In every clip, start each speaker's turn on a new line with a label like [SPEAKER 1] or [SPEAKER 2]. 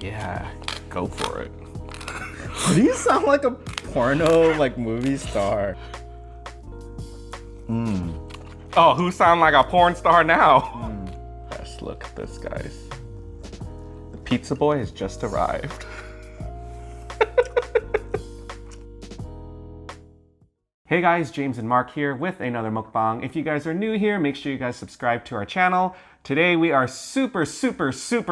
[SPEAKER 1] Yeah, go for it.
[SPEAKER 2] Do you sound like a porno like movie star?
[SPEAKER 1] Oh, who sound like a porn star now? Let's look at this, guys. The pizza boy has just arrived. Hey guys, James and Mark here with another mukbang. If you guys are new here, make sure you guys subscribe to our channel. Today we are super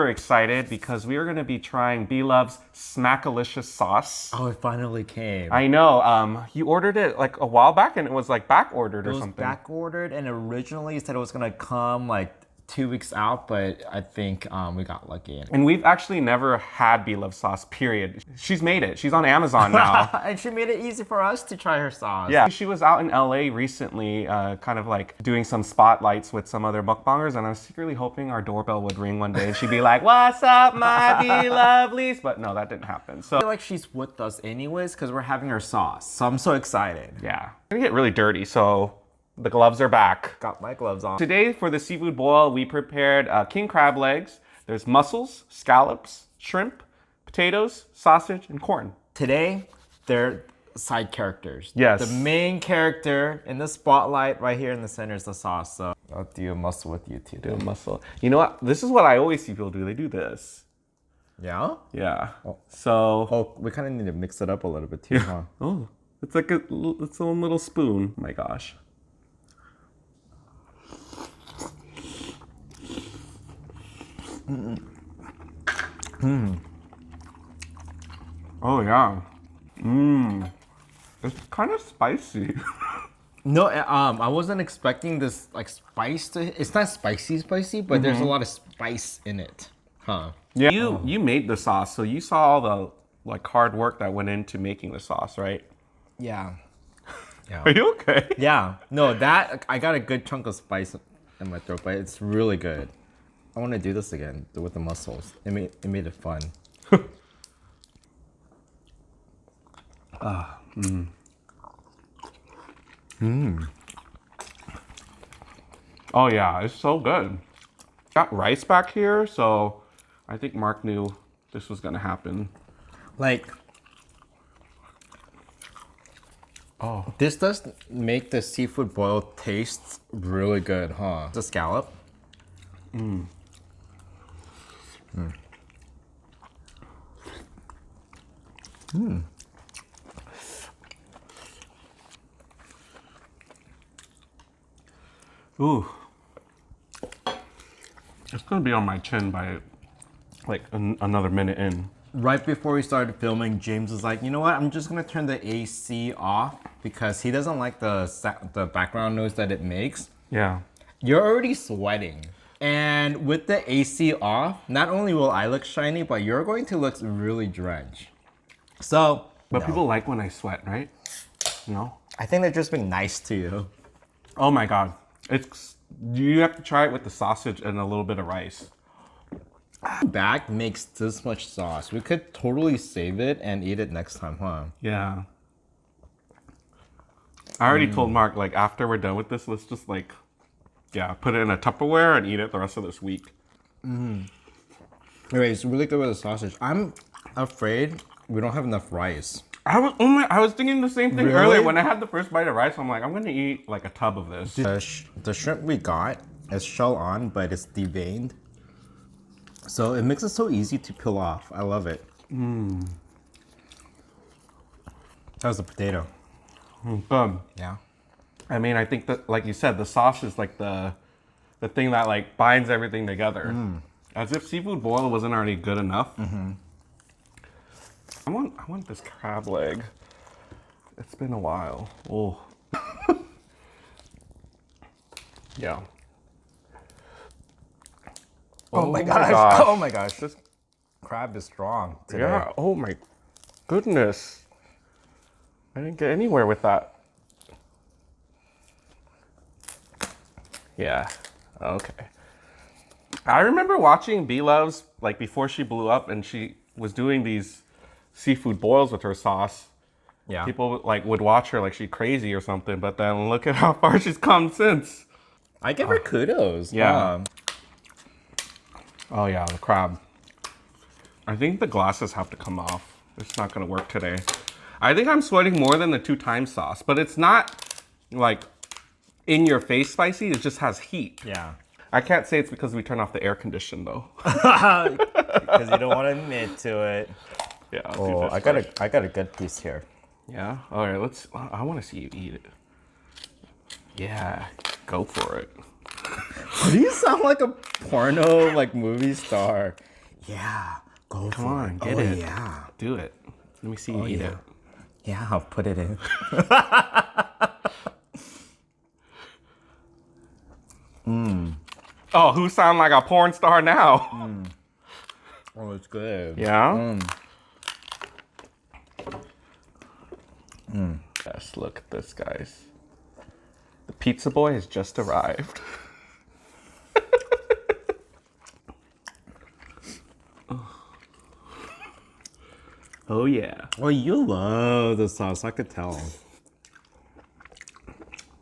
[SPEAKER 1] excited because we are going to be trying Bloveslife Smackalicious sauce.
[SPEAKER 2] Oh, it finally came.
[SPEAKER 1] I know, you ordered it like a while back and it was like back ordered or something.
[SPEAKER 2] It was back ordered and originally you said it was going to come like 2 weeks out, but I think we got lucky.
[SPEAKER 1] And we've actually never had Bloveslife sauce, period. She's made it. She's on Amazon now.
[SPEAKER 2] And she made it easy for us to try her sauce.
[SPEAKER 1] Yeah, she was out in LA recently, kind of like doing some spotlights with some other mukbangers, and I was secretly hoping our doorbell would ring one day and she'd be like, "What's up, my Bloveslies?" But no, that didn't happen. So
[SPEAKER 2] I feel like she's with us anyways because we're having her sauce. So I'm so excited.
[SPEAKER 1] yeah, it's gonna get really dirty, so the gloves are back.
[SPEAKER 2] Got my gloves on.
[SPEAKER 1] Today for the seafood boil, we prepared king crab legs. There's mussels, scallops, shrimp, potatoes, sausage, and corn.
[SPEAKER 2] Today, they're side characters.
[SPEAKER 1] Yes.
[SPEAKER 2] The main character in the spotlight right here in the center is the sauce. So I'll do a mussel with you today.
[SPEAKER 1] Do a mussel. You know what? This is what I always see people do. They do this.
[SPEAKER 2] Yeah?
[SPEAKER 1] Yeah.
[SPEAKER 2] Oh.
[SPEAKER 1] So.
[SPEAKER 2] Oh, we kind of need to mix it up a little bit too, huh?
[SPEAKER 1] Oh, it's like its own little spoon. Oh my gosh. Oh yeah. It's kind of spicy.
[SPEAKER 2] No, I wasn't expecting this like spice to. It's not spicy, but there's a lot of spice in it, huh?
[SPEAKER 1] Yeah. You made the sauce, so you saw all the like hard work that went into making the sauce, right?
[SPEAKER 2] Yeah.
[SPEAKER 1] Are you okay?
[SPEAKER 2] Yeah. No, that I got a good chunk of spice in my throat, but it's really good. I want to do this again with the mussels. It made it fun.
[SPEAKER 1] Oh yeah, it's so good. Got rice back here, so I think Mark knew this was gonna happen.
[SPEAKER 2] Like, oh, this does make the seafood boil taste really good, huh? The scallop.
[SPEAKER 1] Ooh. It's gonna be on my chin by like another minute in.
[SPEAKER 2] Right before we started filming, James was like, you know what? I'm just gonna turn the AC off because he doesn't like the background noise that it makes.
[SPEAKER 1] Yeah.
[SPEAKER 2] You're already sweating. And with the AC off, not only will I look shiny, but you're going to look really drenched. So,
[SPEAKER 1] But people like when I sweat, right? No?
[SPEAKER 2] I think they're just being nice to you.
[SPEAKER 1] Oh my god. You have to try it with the sausage and a little bit of rice.
[SPEAKER 2] Bag makes this much sauce. We could totally save it and eat it next time, huh?
[SPEAKER 1] Yeah. I already told Mark, like, after we're done with this, let's just, like, yeah, put it in a Tupperware and eat it the rest of this week.
[SPEAKER 2] Anyway, it's really good with the sausage. I'm afraid we don't have enough rice.
[SPEAKER 1] I was thinking the same thing earlier. When I had the first bite of rice, I'm like, I'm gonna eat like a tub of this.
[SPEAKER 2] The shrimp we got is shell on, but it's deveined. So it makes it so easy to peel off. I love it. How's the potato?
[SPEAKER 1] Good.
[SPEAKER 2] Yeah.
[SPEAKER 1] I mean, I think that, like you said, the sauce is like the thing that like binds everything together. As if seafood boil wasn't already good enough. I want this crab leg. It's been a while. Oh. Yeah.
[SPEAKER 2] Oh my gosh. Oh my gosh. This crab is strong today.
[SPEAKER 1] Yeah. Oh my goodness. I didn't get anywhere with that. Yeah. Okay. I remember watching Bloveslife like before she blew up and she was doing these seafood boils with her sauce.
[SPEAKER 2] Yeah.
[SPEAKER 1] People like would watch her like she's crazy or something, but then look at how far she's come since.
[SPEAKER 2] I give her kudos.
[SPEAKER 1] Yeah. Oh yeah, the crab. I think the glasses have to come off. It's not gonna work today. I think I'm sweating more than the 2 times sauce, but it's not like in your face spicy, it just has heat.
[SPEAKER 2] Yeah.
[SPEAKER 1] I can't say it's because we turn off the air condition though.
[SPEAKER 2] Because you don't want to admit to it.
[SPEAKER 1] Yeah, I'll
[SPEAKER 2] Oh,
[SPEAKER 1] do this
[SPEAKER 2] I got a good piece here.
[SPEAKER 1] Yeah? All right, I want to see you eat it. Yeah, go for it.
[SPEAKER 2] Do you sound like a porno like movie star? Yeah, go
[SPEAKER 1] Come
[SPEAKER 2] for
[SPEAKER 1] on,
[SPEAKER 2] it.
[SPEAKER 1] get
[SPEAKER 2] Oh,
[SPEAKER 1] it.
[SPEAKER 2] yeah.
[SPEAKER 1] Do it. Let me see you eat
[SPEAKER 2] yeah.
[SPEAKER 1] it.
[SPEAKER 2] Yeah, I'll put it in.
[SPEAKER 1] Oh, who sound like a porn star now?
[SPEAKER 2] Oh, it's good.
[SPEAKER 1] Yeah? Yes, look at this, guys. The pizza boy has just arrived. Oh, yeah.
[SPEAKER 2] Oh, you love the sauce. I could tell.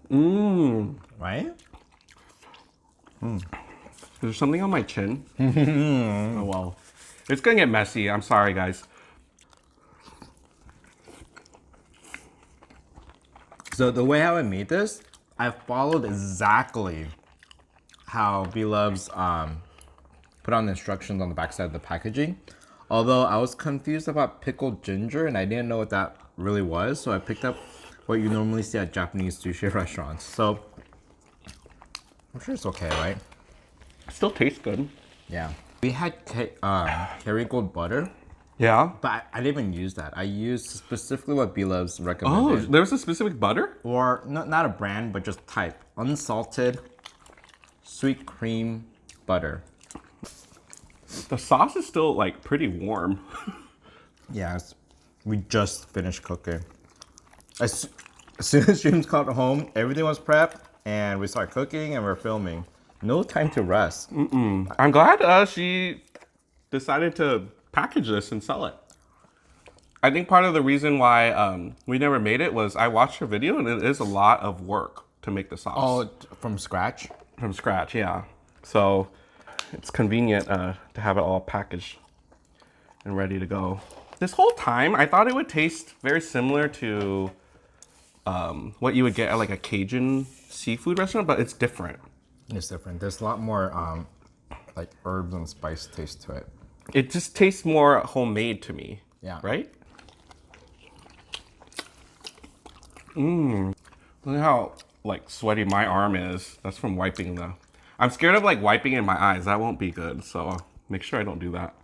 [SPEAKER 2] Right?
[SPEAKER 1] There's something on my chin. Oh, well. It's gonna get messy. I'm sorry, guys.
[SPEAKER 2] So the way how I made this, I followed exactly how B-Loves put on the instructions on the backside of the packaging. Although I was confused about pickled ginger and I didn't know what that really was, so I picked up what you normally see at Japanese sushi restaurants. So I'm sure it's okay, right?
[SPEAKER 1] Still tastes good.
[SPEAKER 2] Yeah. We had Kerrygold butter,
[SPEAKER 1] Yeah?
[SPEAKER 2] but I didn't even use that. I used specifically what B-Loves
[SPEAKER 1] Oh,
[SPEAKER 2] recommended.
[SPEAKER 1] there's a specific butter?
[SPEAKER 2] Or not a brand, but just type unsalted sweet cream butter.
[SPEAKER 1] The sauce is still like pretty warm.
[SPEAKER 2] Yeah, we just finished cooking. As soon as James got home, everything was prepped, and we started cooking and we're filming. No time to rest.
[SPEAKER 1] I'm glad she decided to package this and sell it. I think part of the reason why we never made it was I watched her video and it is a lot of work to make the sauce.
[SPEAKER 2] Oh, from scratch?
[SPEAKER 1] From scratch, yeah. So it's convenient to have it all packaged and ready to go. This whole time, I thought it would taste very similar to what you would get at like a Cajun seafood restaurant, but it's different.
[SPEAKER 2] It's different. There's a lot more like herbs and spice taste to it.
[SPEAKER 1] It just tastes more homemade to me.
[SPEAKER 2] Yeah.
[SPEAKER 1] Right? Look at how like sweaty my arm is. That's from wiping the... I'm scared of like wiping in my eyes. That won't be good. So make sure I don't do that.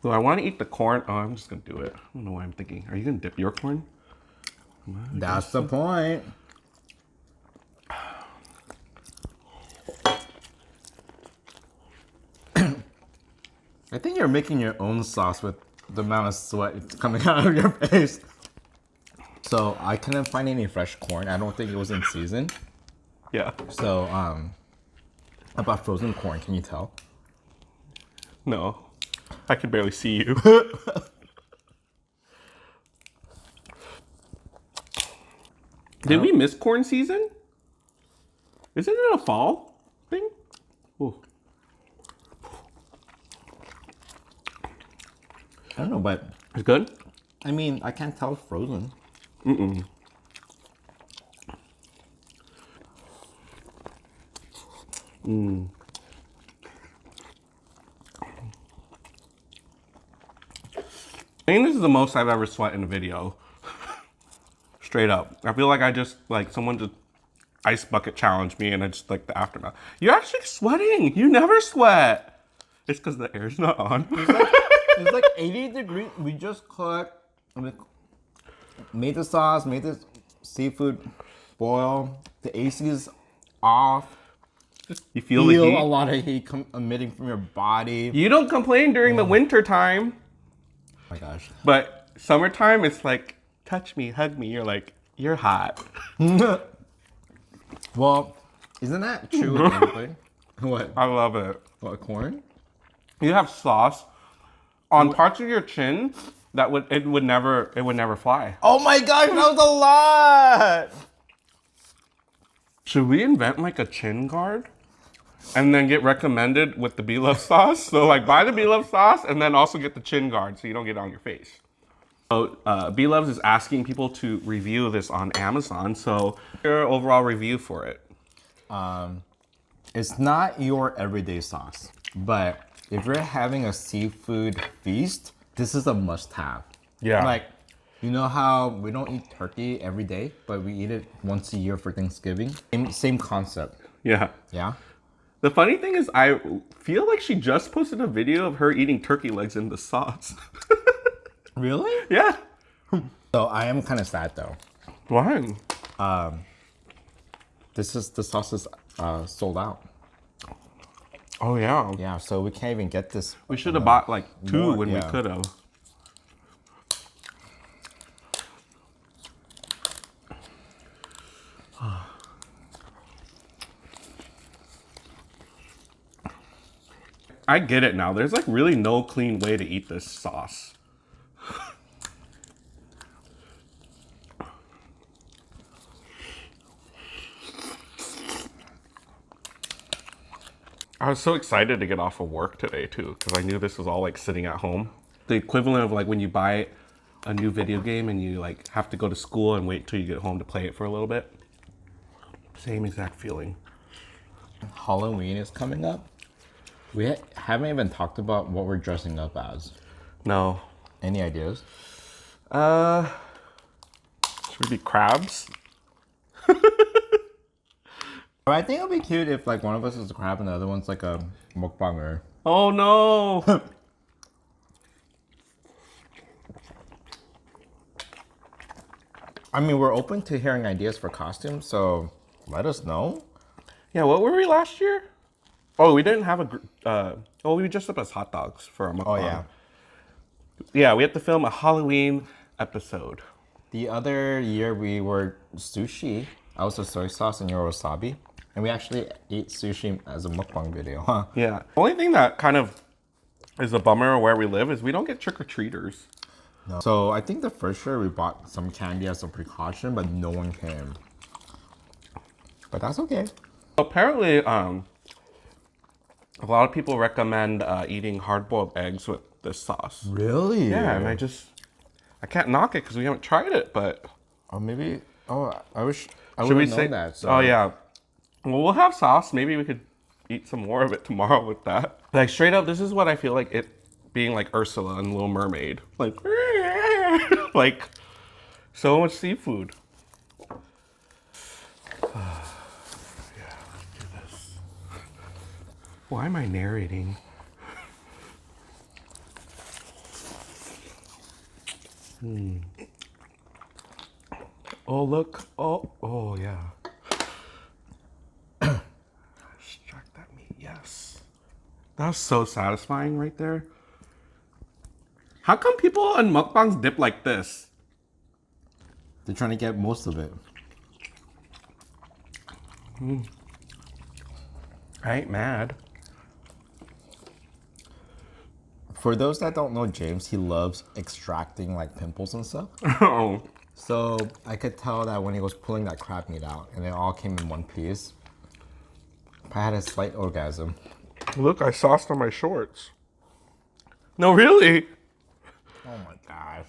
[SPEAKER 1] So I want to eat the corn. Oh, I'm just going to do it. I don't know why I'm thinking. Are you going to dip your corn?
[SPEAKER 2] That's the point. I think you're making your own sauce with the amount of sweat coming out of your face. So I couldn't find any fresh corn. I don't think it was in season.
[SPEAKER 1] Yeah.
[SPEAKER 2] So I bought frozen corn. Can you tell?
[SPEAKER 1] No. I can barely see you. Did we miss corn season? Isn't it a fall thing? Ooh.
[SPEAKER 2] I don't know, but
[SPEAKER 1] It's good?
[SPEAKER 2] I mean, I can't tell it's frozen.
[SPEAKER 1] I think this is the most I've ever sweat in a video. Straight up. I feel like I just, like, someone just ice bucket challenged me and I just, like, the aftermath. You're actually sweating. You never sweat. It's because the air's not on.
[SPEAKER 2] It's like 80 degrees. We just cooked, made the sauce, made the seafood boil. The AC is off.
[SPEAKER 1] You feel the heat?
[SPEAKER 2] A lot of heat emitting from your body.
[SPEAKER 1] You don't complain during the winter time.
[SPEAKER 2] Oh my gosh.
[SPEAKER 1] But summertime, it's like, touch me, hug me. You're like, you're hot.
[SPEAKER 2] Well, isn't that true with everything? What?
[SPEAKER 1] I love it.
[SPEAKER 2] What, corn?
[SPEAKER 1] You have sauce on parts of your chin that it would never fly.
[SPEAKER 2] Oh my gosh, that was a lot!
[SPEAKER 1] Should we invent like a chin guard? and then get recommended with the Beloved sauce. So like buy the Beloved sauce and then also get the chin guard so you don't get it on your face. So Beloved is asking people to review this on Amazon. So your overall review for it.
[SPEAKER 2] It's not your everyday sauce, but if you're having a seafood feast, this is a must-have.
[SPEAKER 1] Yeah.
[SPEAKER 2] Like, you know how we don't eat turkey every day, but we eat it once a year for Thanksgiving? Same concept.
[SPEAKER 1] Yeah.
[SPEAKER 2] Yeah?
[SPEAKER 1] The funny thing is I feel like she just posted a video of her eating turkey legs in the sauce.
[SPEAKER 2] Really?
[SPEAKER 1] Yeah.
[SPEAKER 2] So I am kind of sad though.
[SPEAKER 1] Why?
[SPEAKER 2] The sauce is sold out.
[SPEAKER 1] Oh yeah.
[SPEAKER 2] Yeah, so we can't even get this.
[SPEAKER 1] We should have bought like 2
[SPEAKER 2] more,
[SPEAKER 1] when we
[SPEAKER 2] yeah.
[SPEAKER 1] could have. I get it now. There's like really no clean way to eat this sauce. I was so excited to get off of work today too, because I knew this was all like sitting at home. The equivalent of like when you buy a new video game and you like have to go to school and wait till you get home to play it for a little bit. Same exact feeling.
[SPEAKER 2] Halloween is coming up. We haven't even talked about what we're dressing up as.
[SPEAKER 1] No.
[SPEAKER 2] Any ideas?
[SPEAKER 1] Should we be crabs?
[SPEAKER 2] I think it'll be cute if like one of us is a crab and the other one's like a mukbanger.
[SPEAKER 1] Oh no!
[SPEAKER 2] I mean, we're open to hearing ideas for costumes, so let us know.
[SPEAKER 1] Yeah, what were we last year? Oh, we didn't have a. We dressed up as hot dogs for our mukbang.
[SPEAKER 2] Oh yeah.
[SPEAKER 1] Yeah, we had to film a Halloween episode.
[SPEAKER 2] The other year we were sushi. I was a soy sauce and you were wasabi. And we actually ate sushi as a mukbang video, huh?
[SPEAKER 1] Yeah. Only thing that kind of is a bummer where we live is we don't get trick-or-treaters.
[SPEAKER 2] No. So I think the first year we bought some candy as a precaution, but no one came. But that's okay.
[SPEAKER 1] Apparently, a lot of people recommend eating hard-boiled eggs with this sauce.
[SPEAKER 2] Really?
[SPEAKER 1] Yeah, and I can't knock it because we haven't tried it, but...
[SPEAKER 2] Or maybe, I wish I
[SPEAKER 1] Should
[SPEAKER 2] would
[SPEAKER 1] we
[SPEAKER 2] have
[SPEAKER 1] say
[SPEAKER 2] known that. So.
[SPEAKER 1] Oh yeah. Well, we'll have sauce. Maybe we could eat some more of it tomorrow with that. Like straight up, this is what I feel like it being like Ursula in Little Mermaid. Like, like so much seafood. Yeah, let's do this. Why am I narrating? Oh look! Oh yeah. Extract that meat. Yes. That was so satisfying right there. How come people on mukbangs dip like this?
[SPEAKER 2] They're trying to get most of it.
[SPEAKER 1] I ain't mad.
[SPEAKER 2] For those that don't know James, he loves extracting like pimples and stuff.
[SPEAKER 1] Oh.
[SPEAKER 2] So I could tell that when he was pulling that crab meat out and it all came in one piece, I had a slight orgasm.
[SPEAKER 1] Look, I sauced on my shorts. No, really?
[SPEAKER 2] Oh my gosh.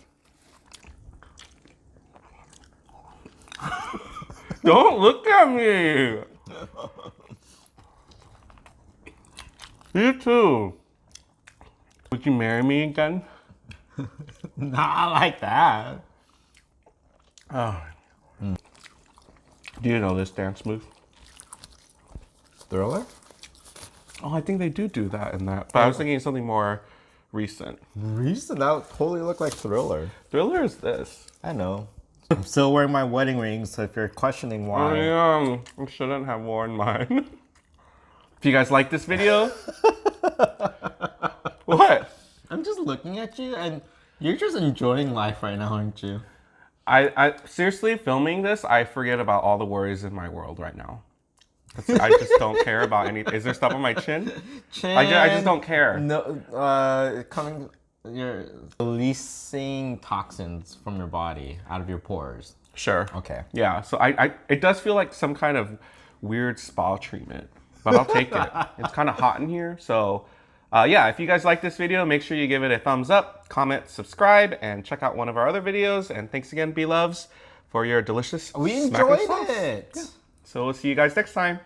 [SPEAKER 1] Don't look at me. You too. Would you marry me again?
[SPEAKER 2] Not like that.
[SPEAKER 1] Oh. Do you know this dance move?
[SPEAKER 2] Thriller?
[SPEAKER 1] Oh, I think they do that in that. But I was thinking something more recent.
[SPEAKER 2] Recent? That would totally look like Thriller.
[SPEAKER 1] Thriller is this.
[SPEAKER 2] I know. I'm still wearing my wedding ring, so if you're questioning why.
[SPEAKER 1] I shouldn't have worn mine. If you guys like this video, what?
[SPEAKER 2] I'm just looking at you and you're just enjoying life right now, aren't you?
[SPEAKER 1] I seriously, filming this, I forget about all the worries in my world right now. I just don't care about anything. Is there stuff on my chin? I just don't care.
[SPEAKER 2] No, you're releasing toxins from your body out of your pores.
[SPEAKER 1] Sure.
[SPEAKER 2] Okay.
[SPEAKER 1] Yeah, so it does feel like some kind of weird spa treatment. but I'll take it. It's kind of hot in here. So yeah, if you guys like this video, make sure you give it a thumbs up, comment, subscribe, and check out one of our other videos. And thanks again, B-Loves, for your delicious
[SPEAKER 2] We
[SPEAKER 1] smack of
[SPEAKER 2] enjoyed
[SPEAKER 1] sauce.
[SPEAKER 2] it.
[SPEAKER 1] Yeah. So we'll see you guys next time.